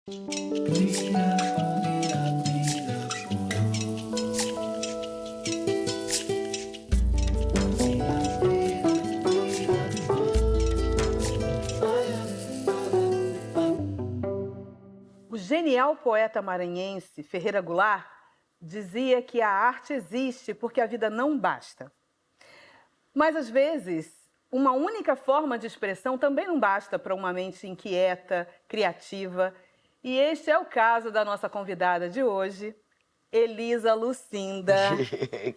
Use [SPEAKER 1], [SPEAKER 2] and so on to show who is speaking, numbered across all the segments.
[SPEAKER 1] O genial poeta maranhense Ferreira Goulart dizia que a arte existe porque a vida não basta. Mas, às vezes, uma única forma de expressão também não basta para uma mente inquieta, criativa. E este é o caso da nossa convidada de hoje, Elisa Lucinda.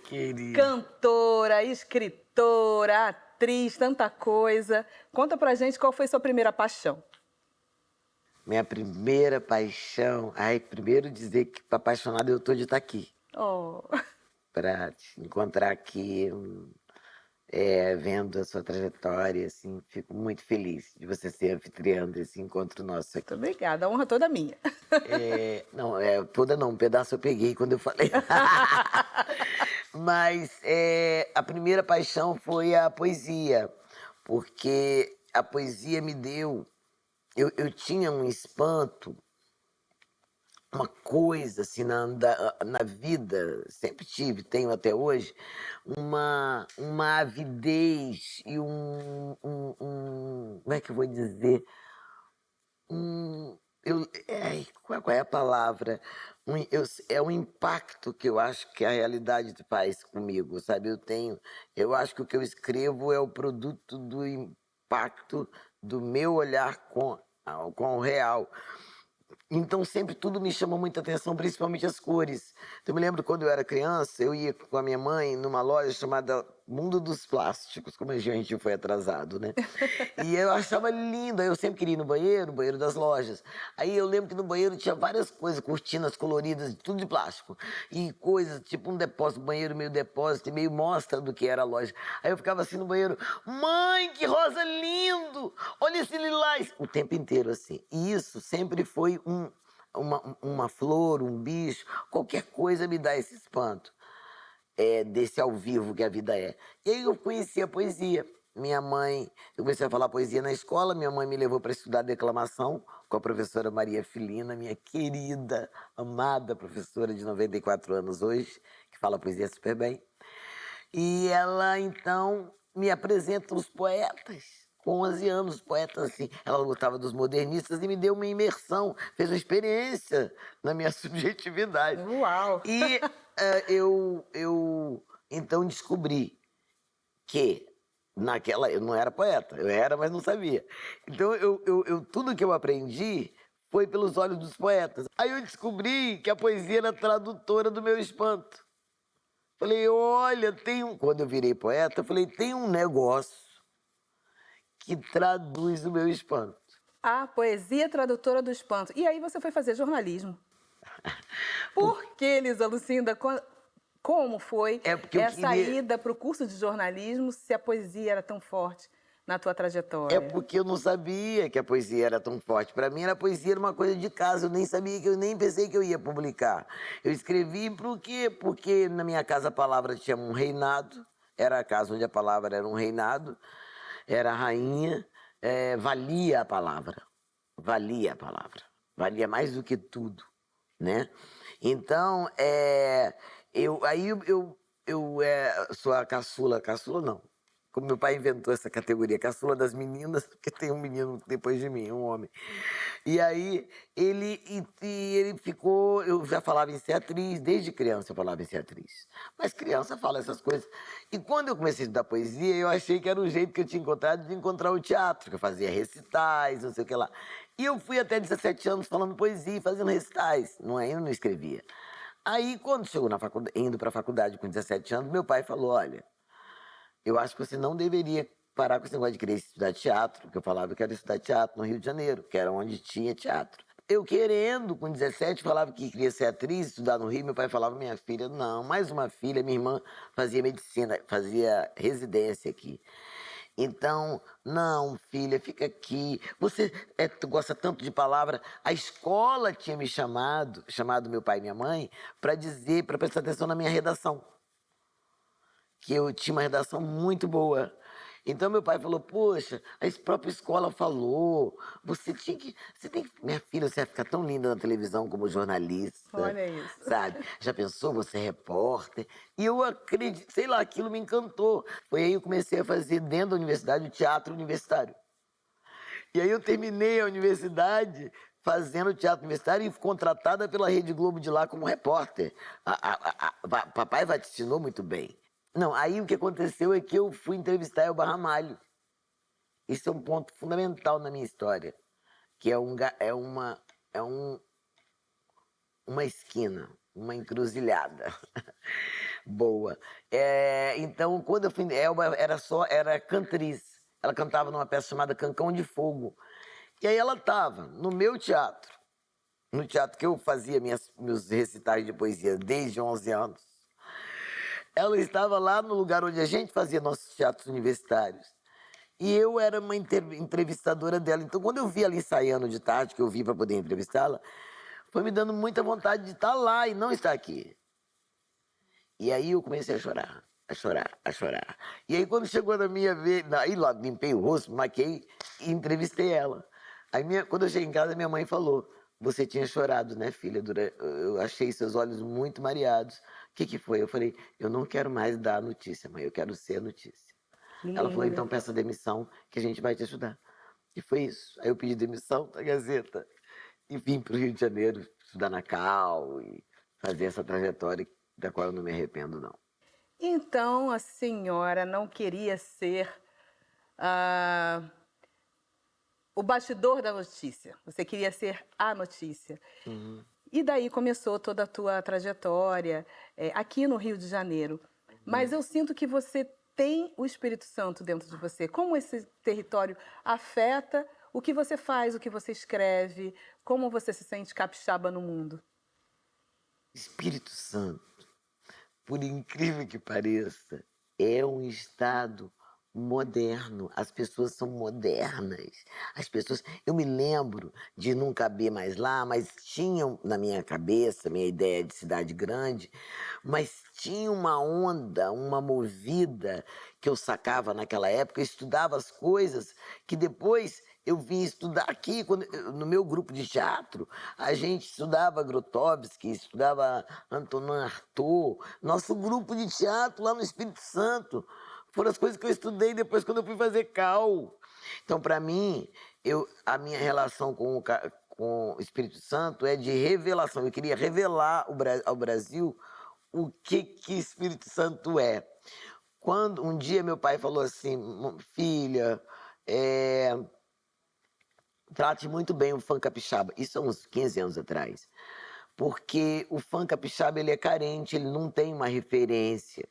[SPEAKER 2] Querida.
[SPEAKER 1] Cantora, escritora, atriz, tanta coisa. Conta pra gente qual foi sua primeira paixão.
[SPEAKER 2] Minha primeira paixão... Ai, primeiro dizer que apaixonada eu tô de estar aqui.
[SPEAKER 1] Oh.
[SPEAKER 2] Pra te encontrar aqui, vendo a sua trajetória, assim, fico muito feliz de você ser anfitriã desse encontro nosso aqui.
[SPEAKER 1] Muito obrigada, a honra toda minha.
[SPEAKER 2] Toda não, um pedaço eu peguei quando eu falei. Mas a primeira paixão foi a poesia, porque a poesia me deu... Eu tinha um espanto, uma coisa assim na vida, sempre tive, tenho até hoje, uma avidez e como é que eu vou dizer? Qual é a palavra? É um impacto que eu acho que a realidade faz comigo, sabe? Eu acho que o que eu escrevo é o produto do impacto do meu olhar com o real. Então sempre tudo me chama muita atenção, principalmente as cores. Então, eu me lembro quando eu era criança, eu ia com a minha mãe numa loja chamada Mundo dos Plásticos, como a gente foi atrasado, né? E eu achava lindo, aí eu sempre queria ir no banheiro das lojas. Aí eu lembro que no banheiro tinha várias coisas, cortinas coloridas, tudo de plástico. E coisas, tipo um depósito, banheiro meio depósito, e meio mostra do que era a loja. Aí eu ficava assim no banheiro, mãe, que rosa lindo! Olha esse lilás! O tempo inteiro assim. E isso sempre foi uma flor, um bicho, qualquer coisa me dá esse espanto. Desse ao vivo que a vida é. E aí eu conheci a poesia. Eu comecei a falar poesia na escola, minha mãe me levou para estudar declamação com a professora Maria Filina, minha querida, amada professora de 94 anos hoje, que fala poesia super bem. E ela, então, me apresenta os poetas. Com 11 anos, poetas assim. Ela gostava dos modernistas e me deu uma imersão, fez uma experiência na minha subjetividade.
[SPEAKER 1] Uau!
[SPEAKER 2] E eu então descobri que eu não era poeta, eu era, mas não sabia. Então tudo que eu aprendi foi pelos olhos dos poetas. Aí eu descobri que a poesia era tradutora do meu espanto. Falei, olha, quando eu virei poeta, eu falei, tem um negócio que traduz o meu espanto.
[SPEAKER 1] A poesia tradutora do espanto. E aí você foi fazer jornalismo. Por que, Elisa Lucinda? Como foi essa ida para o curso de jornalismo se a poesia era tão forte na tua trajetória?
[SPEAKER 2] É porque eu não sabia que a poesia era tão forte. Para mim, a poesia era uma coisa de casa. Eu nem sabia eu nem pensei que eu ia publicar. Eu escrevi por quê? Porque na minha casa a palavra tinha um reinado. Era a casa onde a palavra era um reinado. Era a rainha. Valia a palavra. Valia a palavra. Valia mais do que tudo, né? Então, eu sou a caçula. Caçula não. Como meu pai inventou essa categoria, caçula das meninas, porque tem um menino depois de mim, um homem. E aí, ele ficou... Eu já falava em ser atriz, desde criança eu falava em ser atriz. Mas criança fala essas coisas. E quando eu comecei a estudar poesia, eu achei que era um jeito que eu tinha encontrado de encontrar o teatro, que eu fazia recitais, não sei o que lá. E eu fui até 17 anos falando poesia, fazendo recitais. Eu não escrevia. Aí, quando chegou indo para a faculdade com 17 anos, meu pai falou, olha... Eu acho que você não deveria parar com esse negócio de querer estudar teatro, porque eu falava que eu quero estudar teatro no Rio de Janeiro, que era onde tinha teatro. Eu querendo, com 17, falava que queria ser atriz, estudar no Rio, meu pai falava, minha filha, não, mais uma filha, minha irmã fazia medicina, fazia residência aqui. Então, não, filha, fica aqui. Tu gosta tanto de palavra. A escola tinha me chamado meu pai e minha mãe, para prestar atenção na minha redação. Que eu tinha uma redação muito boa. Então meu pai falou, poxa, a própria escola falou, você tem que, minha filha, você vai ficar tão linda na televisão como jornalista,
[SPEAKER 1] Olha isso.
[SPEAKER 2] sabe? Já pensou, você é repórter? E eu acredito, sei lá, aquilo me encantou. Foi aí que eu comecei a fazer dentro da universidade o teatro universitário. E aí eu terminei a universidade fazendo teatro universitário e fui contratada pela Rede Globo de lá como repórter. Papai vaticinou muito bem. Não, aí o que aconteceu é que eu fui entrevistar Elba Ramalho. Isso é um ponto fundamental na minha história, que uma esquina, uma encruzilhada boa. Então, quando eu fui, Elba era cantriz. Ela cantava numa peça chamada Cancão de Fogo. E aí ela estava no meu teatro, no teatro que eu fazia meus recitais de poesia desde 11 anos. Ela estava lá no lugar onde a gente fazia nossos teatros universitários. E eu era uma entrevistadora dela. Então, quando eu vi ela ensaiando de tarde, que eu vi para poder entrevistá-la, foi me dando muita vontade de estar lá e não estar aqui. E aí eu comecei a chorar, a chorar, a chorar. E aí quando chegou na minha vez, aí lá limpei o rosto, maquiei e entrevistei ela. Aí quando eu cheguei em casa, minha mãe falou, você tinha chorado, né, filha? Eu achei seus olhos muito mareados. O que foi? Eu falei, eu não quero mais dar a notícia, mãe, eu quero ser a notícia. Ela falou, então peça demissão que a gente vai te ajudar. E foi isso. Aí eu pedi demissão da Gazeta e vim para o Rio de Janeiro estudar na Cal e fazer essa trajetória da qual eu não me arrependo, não.
[SPEAKER 1] Então a senhora não queria ser o bastidor da notícia. Você queria ser a notícia.
[SPEAKER 2] Uhum.
[SPEAKER 1] E daí começou toda a tua trajetória aqui no Rio de Janeiro. Mas eu sinto que você tem o Espírito Santo dentro de você. Como esse território afeta o que você faz, o que você escreve, como você se sente capixaba no mundo?
[SPEAKER 2] Espírito Santo, por incrível que pareça, é um estado moderno. As pessoas são modernas. Eu me lembro de não caber mais lá, mas tinham na minha cabeça, minha ideia de cidade grande, mas tinha uma onda, uma movida que eu sacava naquela época, eu estudava as coisas que depois eu vim estudar aqui, no meu grupo de teatro, a gente estudava Grotowski, estudava Antonin Artaud, nosso grupo de teatro lá no Espírito Santo. Foram as coisas que eu estudei depois quando eu fui fazer Cal. Então, para mim, a minha relação com o Espírito Santo é de revelação. Eu queria revelar ao Brasil o que Espírito Santo é. Quando um dia meu pai falou assim, filha, trate muito bem o funk capixaba. Isso há uns 15 anos atrás. Porque o funk capixaba, ele é carente, ele não tem uma referência,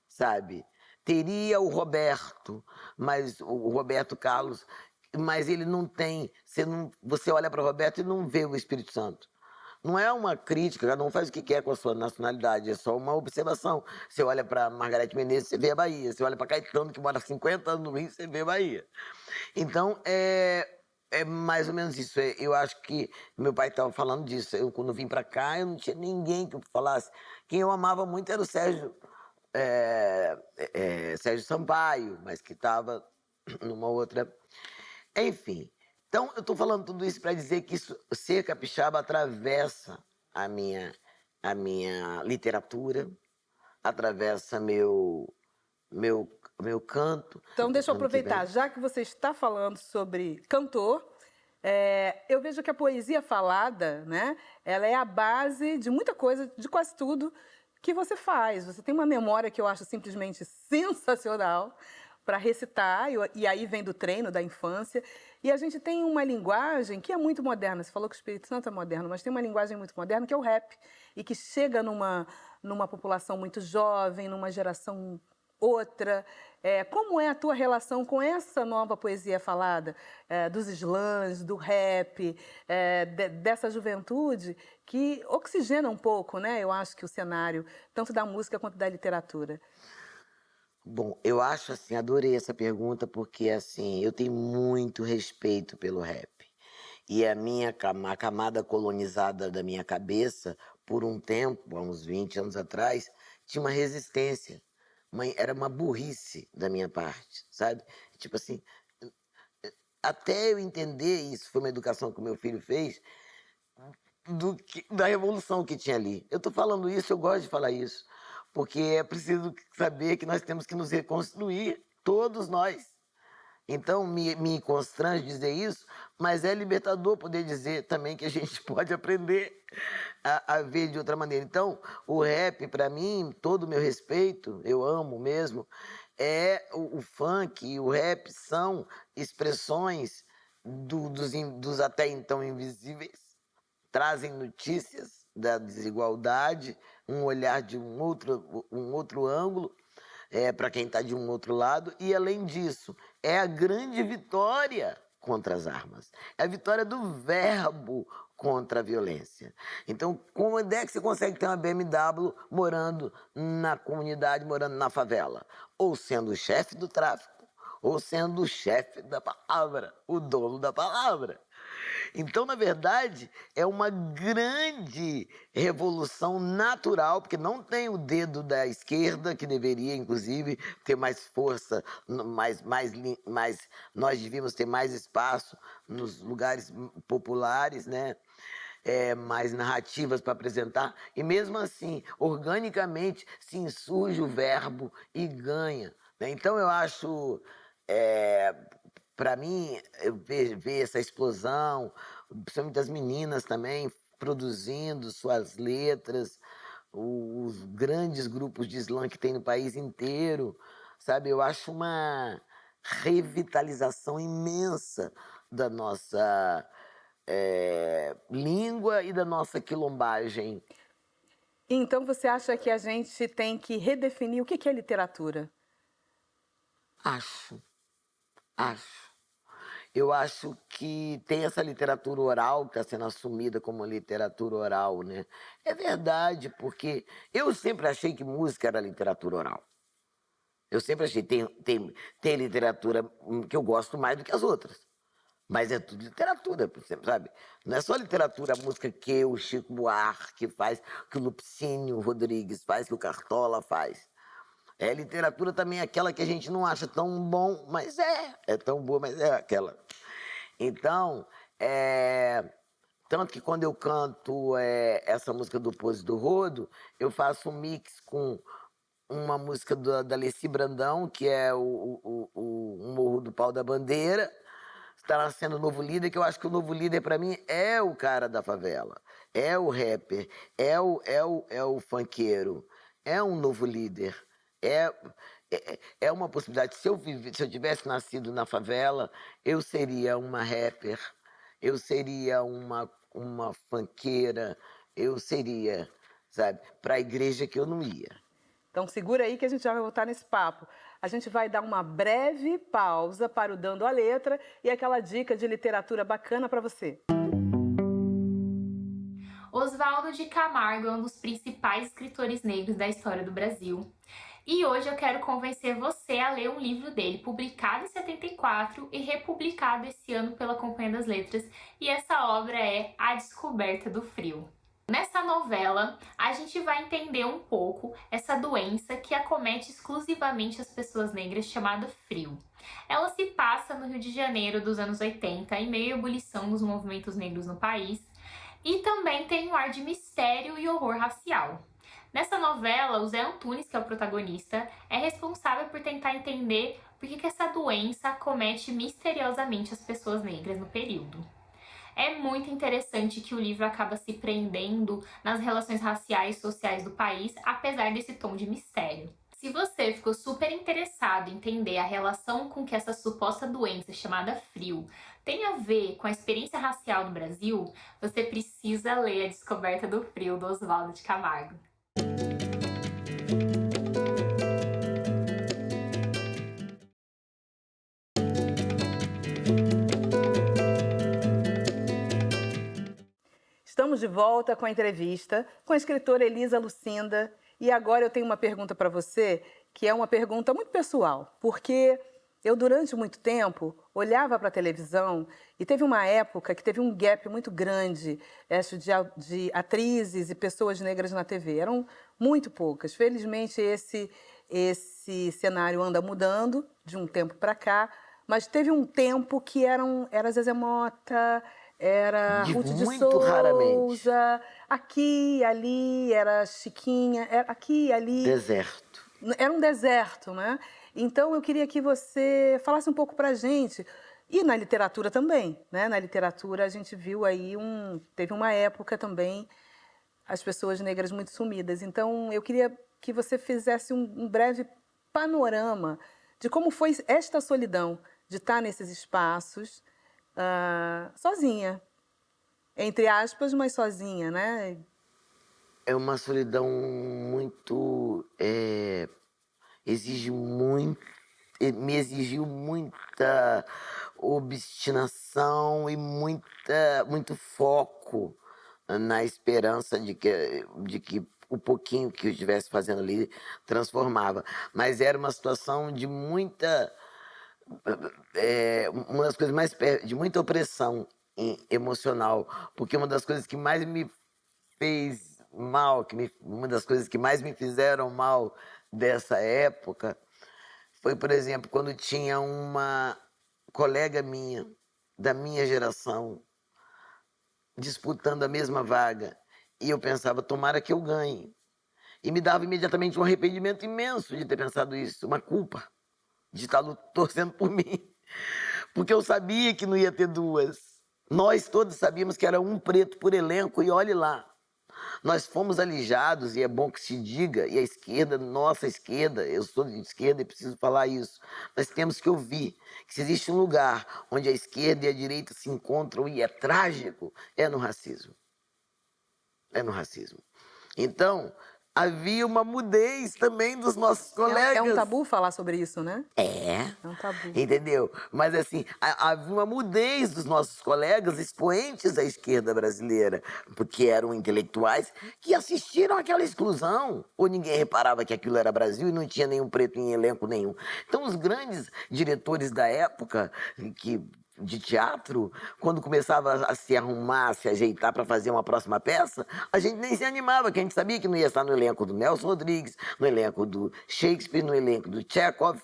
[SPEAKER 2] sabe? Teria o Roberto, mas o Roberto Carlos, mas ele não tem. Você olha para o Roberto e não vê o Espírito Santo. Não é uma crítica, cada um faz o que quer com a sua nacionalidade, é só uma observação. Você olha para Margareth Menezes, você vê a Bahia. Você olha para Caetano, que mora há 50 anos no Rio, você vê a Bahia. Então, é mais ou menos isso. Eu acho que meu pai estava falando disso. Quando vim para cá, eu não tinha ninguém que falasse. Quem eu amava muito era o Sérgio Sampaio, mas que estava numa outra. Enfim, então eu estou falando tudo isso para dizer que ser capixaba atravessa a minha literatura, atravessa meu canto.
[SPEAKER 1] Então, deixa eu aproveitar, já que você está falando sobre cantor, eu vejo que a poesia falada, né, ela é a base de muita coisa, de quase tudo que você faz. Você tem uma memória que eu acho simplesmente sensacional para recitar, e aí vem do treino, da infância. E a gente tem uma linguagem que é muito moderna. Você falou que o Espírito Santo é moderno, mas tem uma linguagem muito moderna que é o rap, e que chega numa população muito jovem, numa geração outra. Como é a tua relação com essa nova poesia falada, dos slams, do rap, dessa juventude que oxigena um pouco, né? Eu acho que o cenário, tanto da música quanto da literatura.
[SPEAKER 2] Bom, eu acho assim, adorei essa pergunta porque assim, eu tenho muito respeito pelo rap. E a camada colonizada da minha cabeça, por um tempo, há uns 20 anos atrás, tinha uma resistência era uma burrice da minha parte, sabe? Tipo assim, até eu entender isso, foi uma educação que o meu filho fez, da revolução que tinha ali. Eu estou falando isso, eu gosto de falar isso, porque é preciso saber que nós temos que nos reconstruir, todos nós. Então, me constrange dizer isso, mas é libertador poder dizer também que a gente pode aprender a ver de outra maneira. Então, o rap, para mim, todo o meu respeito, eu amo mesmo, o funk e o rap são expressões dos até então invisíveis, trazem notícias da desigualdade, um olhar de um outro ângulo, para quem está de um outro lado, e além disso, é a grande vitória contra as armas, é a vitória do verbo contra a violência. Então, como é que você consegue ter uma BMW morando na comunidade, morando na favela? Ou sendo o chefe do tráfico, ou sendo o chefe da palavra, o dono da palavra. Então, na verdade, é uma grande revolução natural, porque não tem o dedo da esquerda, que deveria, inclusive, ter mais força, nós devíamos ter mais espaço nos lugares populares, né? Mais narrativas para apresentar, e mesmo assim, organicamente, se insurge o verbo e ganha. Né? Então, eu acho... para mim, eu ver essa explosão, principalmente das meninas também, produzindo suas letras, os grandes grupos de slam que tem no país inteiro, sabe? Eu acho uma revitalização imensa da nossa língua e da nossa quilombagem.
[SPEAKER 1] Então, você acha que a gente tem que redefinir o que é literatura?
[SPEAKER 2] Acho. Eu acho que tem essa literatura oral que está sendo assumida como literatura oral, né? É verdade, porque eu sempre achei que música era literatura oral. Eu sempre achei. Tem literatura que eu gosto mais do que as outras. Mas é tudo literatura, sabe? Não é só literatura, a música que o Chico Buarque faz, que o Lupicínio Rodrigues faz, que o Cartola faz. Literatura também é aquela que a gente não acha tão bom, mas é tão boa, mas é aquela. Então, tanto que quando eu canto essa música do Pose do Rodo, eu faço um mix com uma música da Alessi Brandão, que é o Morro do Pau da Bandeira. Está nascendo o novo líder, que eu acho que o novo líder, para mim, é o cara da favela, é o rapper, é o funkeiro, é um novo líder. É uma possibilidade. Se eu tivesse nascido na favela, eu seria uma rapper, eu seria uma funkeira, eu seria, sabe, para a igreja que eu não ia.
[SPEAKER 1] Então, segura aí que a gente já vai voltar nesse papo. A gente vai dar uma breve pausa para o Dando a Letra e aquela dica de literatura bacana para você.
[SPEAKER 3] Oswaldo de Camargo é um dos principais escritores negros da história do Brasil. E hoje eu quero convencer você a ler um livro dele, publicado em 74 e republicado esse ano pela Companhia das Letras. E essa obra é A Descoberta do Frio. Nessa novela, a gente vai entender um pouco essa doença que acomete exclusivamente as pessoas negras, chamada frio. Ela se passa no Rio de Janeiro dos anos 80, em meio à ebulição dos movimentos negros no país, e também tem um ar de mistério e horror racial. Nessa novela, o Zé Antunes, que é o protagonista, é responsável por tentar entender por que essa doença acomete misteriosamente as pessoas negras no período. É muito interessante que o livro acaba se prendendo nas relações raciais e sociais do país, apesar desse tom de mistério. Se você ficou super interessado em entender a relação com que essa suposta doença chamada frio tem a ver com a experiência racial do Brasil, você precisa ler A Descoberta do Frio, do Oswaldo de Camargo.
[SPEAKER 1] Estamos de volta com a entrevista com a escritora Elisa Lucinda. E agora eu tenho uma pergunta para você, que é uma pergunta muito pessoal, porque eu, durante muito tempo, olhava para a televisão e teve uma época que teve um gap muito grande, acho, de atrizes e pessoas negras na TV. Eram muito poucas. Felizmente, esse cenário anda mudando de um tempo para cá, mas teve um tempo que era Zezé Mota, era Ruth de
[SPEAKER 2] Muito raramente.
[SPEAKER 1] Souza, aqui e ali era Chiquinha, aqui e ali.
[SPEAKER 2] Deserto.
[SPEAKER 1] Era um deserto, né? Então eu queria que você falasse um pouco para a gente, e na literatura também, né? Na literatura a gente viu aí teve uma época também as pessoas negras muito sumidas. Então eu queria que você fizesse um breve panorama de como foi esta solidão de estar nesses espaços sozinha, entre aspas, mas sozinha, né?
[SPEAKER 2] É uma solidão muito... me exigiu muita obstinação e muito foco na esperança de que o pouquinho que eu estivesse fazendo ali transformava. Mas era uma situação de muita... uma das coisas mais... de muita opressão emocional, porque uma das coisas que mais me fez mal, uma das coisas que mais me fizeram mal dessa época foi, por exemplo, quando tinha uma colega minha, da minha geração, disputando a mesma vaga, e eu pensava, tomara que eu ganhe. E me dava imediatamente um arrependimento imenso de ter pensado isso, uma culpa de estar torcendo por mim, porque eu sabia que não ia ter duas. Nós todos sabíamos que era um preto por elenco, e olhe lá. Nós fomos alijados, e é bom que se diga, e a esquerda, nossa esquerda, eu sou de esquerda e preciso falar isso, nós temos que ouvir que se existe um lugar onde a esquerda e a direita se encontram e é trágico, é no racismo. É no racismo. Então, havia uma mudez também dos nossos colegas.
[SPEAKER 1] É um tabu falar sobre isso, né?
[SPEAKER 2] É
[SPEAKER 1] um tabu.
[SPEAKER 2] Entendeu? Mas assim, havia uma mudez dos nossos colegas expoentes da esquerda brasileira, porque eram intelectuais que assistiram àquela exclusão, ou ninguém reparava que aquilo era Brasil e não tinha nenhum preto em elenco nenhum. Então os grandes diretores da época de teatro, quando começava a se arrumar, a se ajeitar para fazer uma próxima peça, a gente nem se animava, que a gente sabia que não ia estar no elenco do Nelson Rodrigues, no elenco do Shakespeare, no elenco do Chekhov,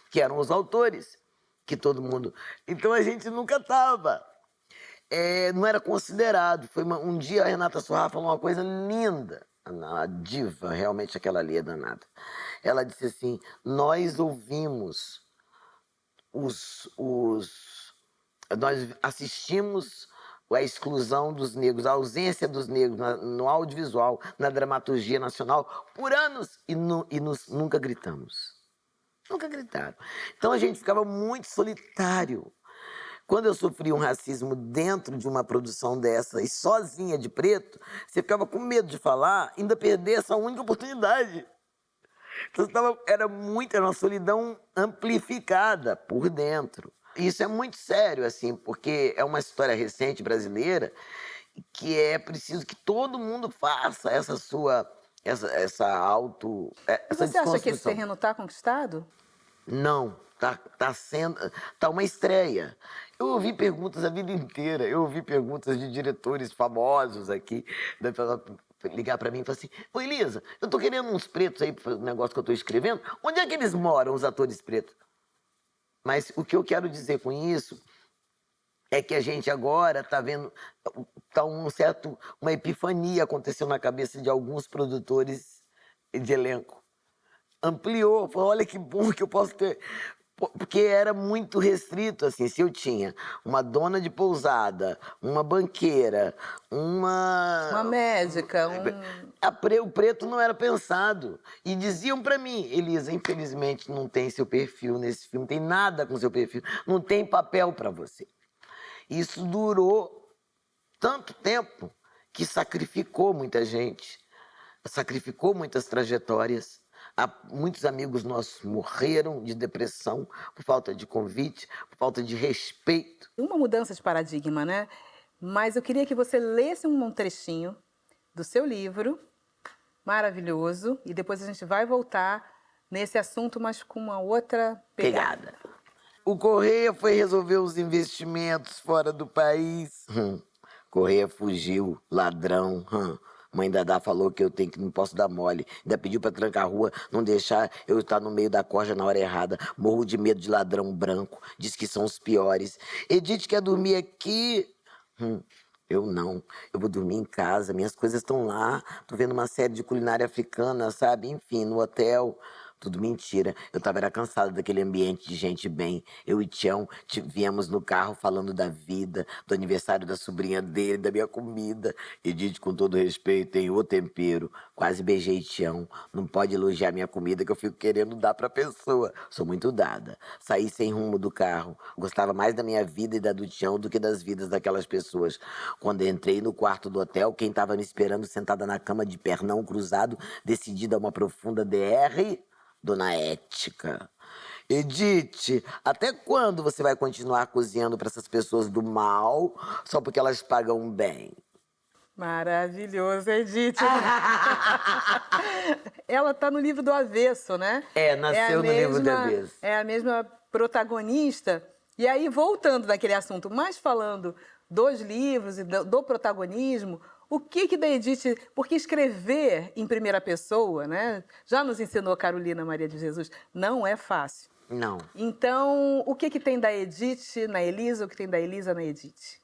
[SPEAKER 2] que eram os autores, que todo mundo... Então a gente nunca estava. Não era considerado. Um dia a Renata Sorrah falou uma coisa linda, a diva, realmente aquela ali é danada. Ela disse assim, nós ouvimos nós assistimos a exclusão dos negros, a ausência dos negros no audiovisual, na dramaturgia nacional, por anos, e nunca gritamos. Nunca gritaram. Então a gente ficava muito solitário. Quando eu sofri um racismo dentro de uma produção dessa, e sozinha de preto, você ficava com medo de falar, ainda perder essa única oportunidade. Então era uma solidão amplificada por dentro. Isso é muito sério, assim, porque é uma história recente brasileira que é preciso que todo mundo faça essa
[SPEAKER 1] Você acha que esse terreno está conquistado?
[SPEAKER 2] Não, tá uma estreia. Eu ouvi perguntas a vida inteira, eu ouvi perguntas de diretores famosos aqui, ligar para mim e falar assim, ô Elisa, eu tô querendo uns pretos aí para o negócio que eu tô escrevendo, onde é que eles moram, os atores pretos? Mas o que eu quero dizer com isso é que a gente agora está vendo, uma epifania aconteceu na cabeça de alguns produtores de elenco. Ampliou, falou, olha que bom que eu posso ter... Porque era muito restrito, assim, se eu tinha uma dona de pousada, uma banqueira,
[SPEAKER 1] uma médica,
[SPEAKER 2] o preto não era pensado. E diziam para mim, Elisa, infelizmente não tem seu perfil nesse filme, não tem nada com seu perfil, não tem papel para você. Isso durou tanto tempo que sacrificou muita gente, sacrificou muitas trajetórias. Muitos amigos nossos morreram de depressão por falta de convite, por falta de respeito.
[SPEAKER 1] Uma mudança de paradigma, né? Mas eu queria que você lesse um trechinho do seu livro, maravilhoso, e depois a gente vai voltar nesse assunto, mas com uma outra pegada.
[SPEAKER 2] O Correia foi resolver os investimentos fora do país. Correia fugiu, ladrão. Mãe Dadá falou que não posso dar mole. Ainda pediu pra trancar a rua, não deixar eu estar no meio da corja na hora errada. Morro de medo de ladrão branco. Diz que são os piores. Edith quer dormir aqui. Eu não. Eu vou dormir em casa. Minhas coisas estão lá. Tô vendo uma série de culinária africana, sabe? Enfim, no hotel. Tudo mentira. Era cansada daquele ambiente de gente bem. Eu e Tião viemos no carro falando da vida, do aniversário da sobrinha dele, da minha comida. Edith, com todo respeito, tem o tempero. Quase beijei Tião. Não pode elogiar minha comida que eu fico querendo dar pra pessoa. Sou muito dada. Saí sem rumo do carro. Gostava mais da minha vida e da do Tião do que das vidas daquelas pessoas. Quando entrei no quarto do hotel, quem estava me esperando sentada na cama de pernão cruzado, decidida a uma profunda DR... Dona Ética. Edith, até quando você vai continuar cozinhando para essas pessoas do mal só porque elas pagam bem?
[SPEAKER 1] Maravilhoso, Edith. Ela está no livro do avesso, né?
[SPEAKER 2] Nasceu no livro do avesso.
[SPEAKER 1] É a mesma protagonista. E aí, voltando naquele assunto, mas falando dos livros e do protagonismo, o que da Edith... Porque escrever em primeira pessoa, né? Já nos ensinou Carolina Maria de Jesus, não é fácil.
[SPEAKER 2] Não.
[SPEAKER 1] Então, o que tem da Edith na Elisa, o que tem da Elisa na Edith?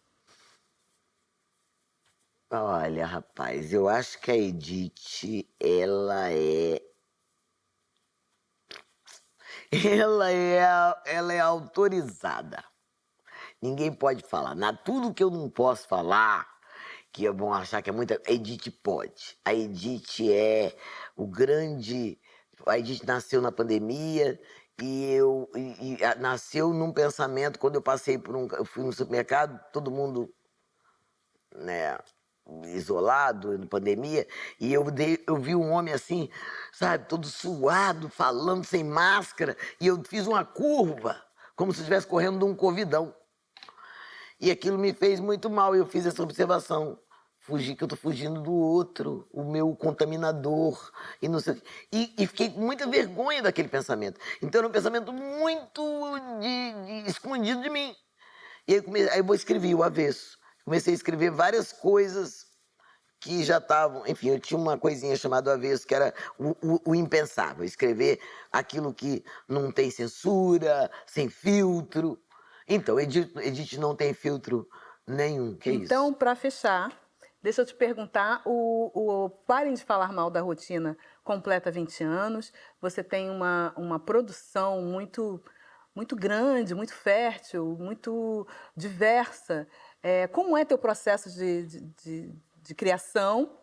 [SPEAKER 2] Olha, rapaz, eu acho que a Edith, ela é autorizada. Ninguém pode falar. Tudo que eu não posso falar, que vão achar que é muita... A Edith pode. A Edith é o grande... A Edith nasceu na pandemia e nasceu num pensamento, quando eu passei eu fui no supermercado, todo mundo, né, isolado, na pandemia, e eu vi um homem assim, sabe, todo suado, falando sem máscara, e eu fiz uma curva, como se estivesse correndo de um covidão. E aquilo me fez muito mal, e eu fiz essa observação. Que eu tô fugindo do outro, o meu contaminador, e não sei. E fiquei com muita vergonha daquele pensamento. Então era um pensamento muito escondido de mim. E aí eu escrevi o avesso. Comecei a escrever várias coisas que já estavam... Enfim, eu tinha uma coisinha chamada avesso, que era o impensável. Escrever aquilo que não tem censura, sem filtro. Então, Edith não tem filtro nenhum. Que
[SPEAKER 1] então,
[SPEAKER 2] isso?
[SPEAKER 1] para fechar, deixa eu te perguntar, o Parem de Falar Mal da Rotina completa 20 anos, você tem uma produção muito grande, muito fértil, muito diversa. Como é teu processo de criação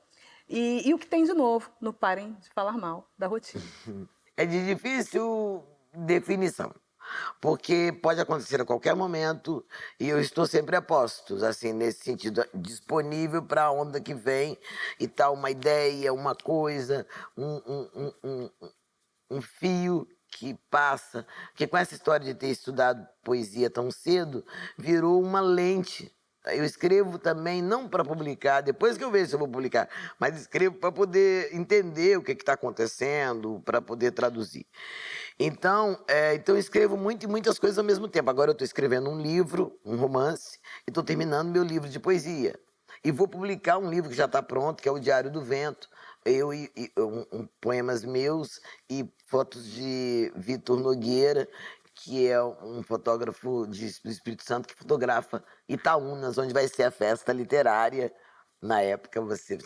[SPEAKER 1] e o que tem de novo no Parem de Falar Mal da Rotina?
[SPEAKER 2] É de difícil definição. Porque pode acontecer a qualquer momento e eu estou sempre a postos, assim, nesse sentido, disponível para a onda que vem e tal, uma ideia, uma coisa, um fio que passa. Porque com essa história de ter estudado poesia tão cedo, virou uma lente. Eu escrevo também, não para publicar, depois que eu vejo se eu vou publicar, mas escrevo para poder entender o que está acontecendo, para poder traduzir. Então eu escrevo muitas coisas ao mesmo tempo. Agora eu estou escrevendo um livro, um romance, e estou terminando meu livro de poesia. E vou publicar um livro que já está pronto, que é o Diário do Vento. Poemas meus e fotos de Vitor Nogueira, que é um fotógrafo do Espírito Santo que fotografa Itaúnas, onde vai ser a festa literária. Na época, você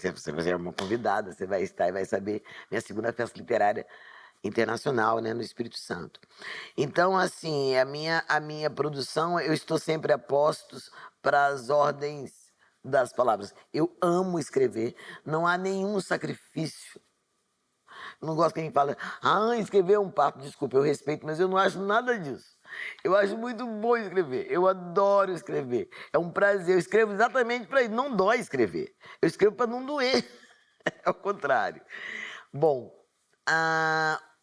[SPEAKER 2] é uma convidada, você vai estar e vai saber minha segunda festa literária internacional, né, no Espírito Santo. Então, assim, a minha produção, eu estou sempre a postos para as ordens das palavras. Eu amo escrever, não há nenhum sacrifício. Eu não gosto que a gente fala, escrever é um papo, desculpa, eu respeito, mas eu não acho nada disso. Eu acho muito bom escrever, eu adoro escrever, é um prazer, eu escrevo exatamente para isso, não dói escrever, eu escrevo para não doer, é o contrário. Bom,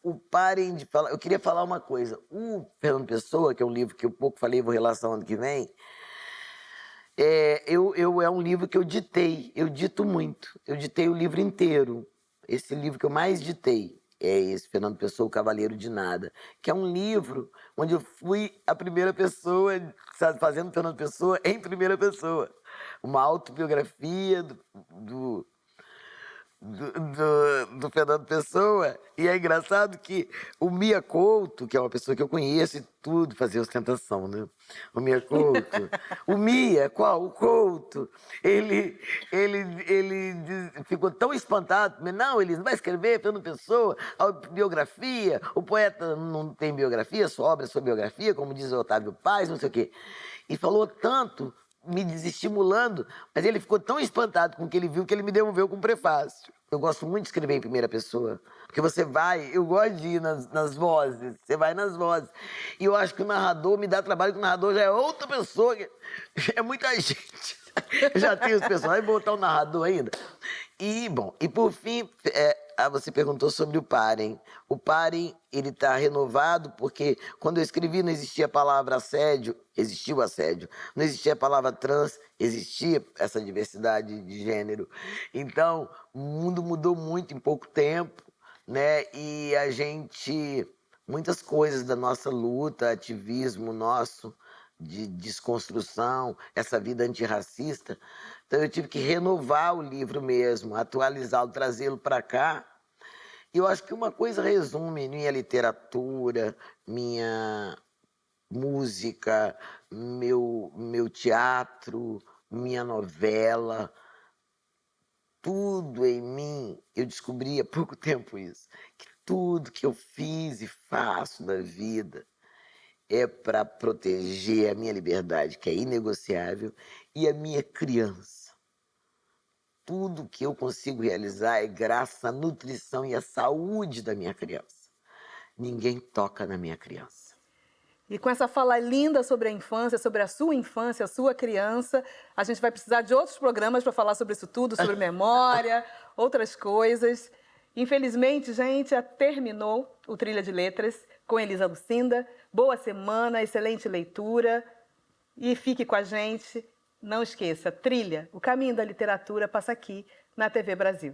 [SPEAKER 2] o Parem de Falar, eu queria falar uma coisa, o Fernando Pessoa, que é um livro que eu pouco falei, vou relação ano que vem, é um livro que eu dito muito, eu ditei o livro inteiro. Esse livro que eu mais ditei é esse, Fernando Pessoa, O Cavaleiro de Nada, que é um livro onde eu fui a primeira pessoa, sabe, fazendo Fernando Pessoa em primeira pessoa. Uma autobiografia do Fernando Pessoa. E é engraçado que o Mia Couto, que é uma pessoa que eu conheço e tudo, fazia ostentação, né? O Mia Couto. O Mia, qual? O Couto. Ele ficou tão espantado. Não, ele não vai escrever Fernando Pessoa, a biografia. O poeta não tem biografia, sua obra é sua biografia, como diz o Otávio Paz, não sei o quê. E falou tanto, me desestimulando, mas ele ficou tão espantado com o que ele viu que ele me devolveu com um prefácio. Eu gosto muito de escrever em primeira pessoa, porque você vai, eu gosto de ir nas vozes, você vai nas vozes. E eu acho que o narrador me dá trabalho, que o narrador já é outra pessoa, é muita gente. Eu já tenho os personagens, vou botar o narrador ainda. E, bom, e por fim, você perguntou sobre o Parem. O Parem, ele está renovado porque quando eu escrevi não existia a palavra assédio, existiu o assédio. Não existia a palavra trans, existia essa diversidade de gênero. Então, o mundo mudou muito em pouco tempo, né? E a gente, muitas coisas da nossa luta, ativismo nosso, de desconstrução, essa vida antirracista. Então eu tive que renovar o livro mesmo, atualizá-lo, trazê-lo para cá. E eu acho que uma coisa resume minha literatura, minha música, meu teatro, minha novela, tudo em mim. Eu descobri há pouco tempo isso, que tudo que eu fiz e faço na vida é para proteger a minha liberdade, que é inegociável, e a minha criança. Tudo que eu consigo realizar é graças à nutrição e à saúde da minha criança. Ninguém toca na minha criança.
[SPEAKER 1] E com essa fala linda sobre a infância, sobre a sua criança, a gente vai precisar de outros programas para falar sobre isso tudo, sobre memória, outras coisas. Infelizmente, gente, terminou o Trilha de Letras com Elisa Lucinda. Boa semana, excelente leitura e fique com a gente. Não esqueça, Trilha, o caminho da literatura passa aqui na TV Brasil.